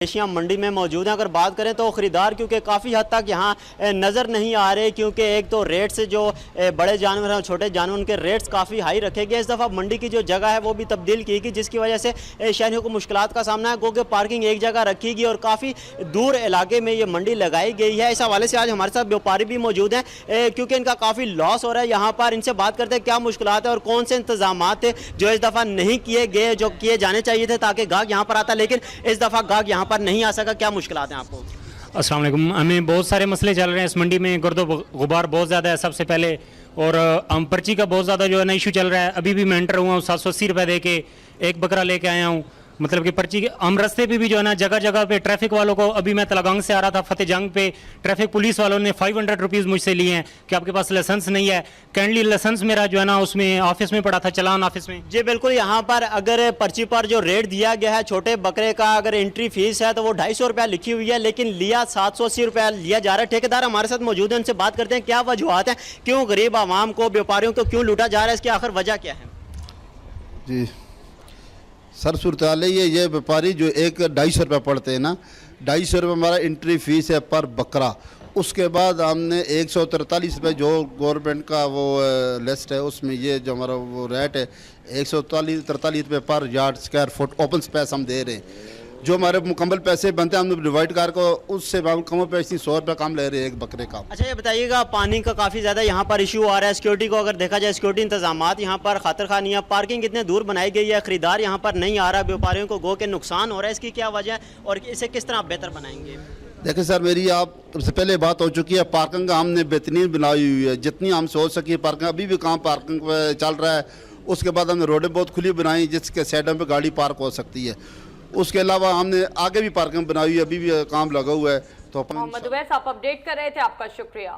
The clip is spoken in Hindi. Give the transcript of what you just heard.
एशिया मंडी में मौजूद हैं। अगर बात करें तो ख़रीदार क्योंकि काफ़ी हद तक यहाँ नज़र नहीं आ रहे, क्योंकि एक तो रेट से जो बड़े जानवर हैं छोटे जानवर उनके रेट्स काफ़ी हाई रखे गए। इस दफ़ा मंडी की जो जगह है वो भी तब्दील की गई, जिसकी वजह से शहरियों को मुश्किलात का सामना है। क्योंकि पार्किंग एक जगह रखी गई और काफ़ी दूर इलाके में ये मंडी लगाई गई है। इस हवाले से आज हमारे साथ व्यापारी भी मौजूद हैं, क्योंकि इनका काफ़ी लॉस हो रहा है यहाँ पर। इनसे बात करते हैं क्या मुश्किलात है और कौन से इंतजाम थे जो इस दफ़ा नहीं किए गए, जो किए जाने चाहिए थे ताकि गाहक यहाँ पर आता, लेकिन इस दफ़ा गाहक यहाँ पर नहीं आ सका। क्या मुश्किलात हैं आपको? अस्सलाम वालेकुम। हमें बहुत सारे मसले चल रहे हैं इस मंडी में। गर्दो गुबार बहुत ज़्यादा है सबसे पहले, और पर्ची का बहुत ज़्यादा जो है ना इशू चल रहा है। अभी भी मैं एंटर हुआ हूँ 780 रुपये दे के एक बकरा लेके आया हूँ। मतलब कि पर्ची हम रास्ते पे भी जो है ना जगह जगह पे ट्रैफिक वालों को, अभी मैं तलागंग से आ रहा था, फतेह जंग पे ट्रैफिक पुलिस वालों ने 500 रुपीज़ मुझसे लिए हैं कि आपके पास लाइसेंस नहीं है। कैंडली लाइसेंस मेरा जो है ना उसमें ऑफिस में पड़ा था, चलान ऑफिस में। जी बिल्कुल, यहाँ पर अगर पर्ची पर जो रेट दिया गया है छोटे बकरे का, अगर एंट्री फीस है तो वो 250 रुपया लिखी हुई है, लेकिन लिया 780 रुपया लिया जा रहा है। ठेकेदार हमारे साथ मौजूद है, उनसे बात करते हैं क्या वजूहत हैं, क्यों गरीब आवाम को, व्यापारियों को क्यों लूटा जा रहा है, इसकी आखिर वजह क्या है? जी सर, सूरत हाल है ये व्यापारी जो एक 250 रुपये पड़ते हैं ना, 250 रुपये हमारा एंट्री फीस है पर बकरा। उसके बाद हमने 143 रुपये जो गवर्नमेंट का वो लिस्ट है उसमें ये जो हमारा वो रेट है 143 रुपये पर yard square foot open space हम दे रहे हैं। जो हमारे मुकम्मल पैसे बनते हैं हमने डिवाइड कर को उससे कम पैसे 100 रुपये कम ले रहे हैं एक बकरे का। अच्छा ये बताइएगा, पानी का काफ़ी ज़्यादा यहाँ पर इशू आ रहा है। सिक्योरिटी को अगर देखा जाए, सिक्योरिटी इंतजामात यहाँ पर खातिर खानी है, पार्किंग कितने दूर बनाई गई है, खरीदार यहाँ पर नहीं आ रहा, व्यापारियों को गो के नुकसान हो रहा है, इसकी क्या वजह है और इसे किस तरह आप बेहतर बनाएंगे? देखिए सर, मेरी आप सबसे पहले बात हो चुकी है, पार्किंग का हमने बेहतरीन बनाई हुई है, जितनी हम सोच सकी पार्किंग। अभी भी काम पार्किंग पे चल रहा है। उसके बाद हमने रोडें बहुत खुली बनाई जिसके साइडों पे गाड़ी पार्क हो सकती है। उसके अलावा हमने आगे भी पार्किंग बनाई हुई है, अभी भी काम लगा हुआ है। तो मोहम्मद उवैस, आप अपडेट कर रहे थे, आपका शुक्रिया।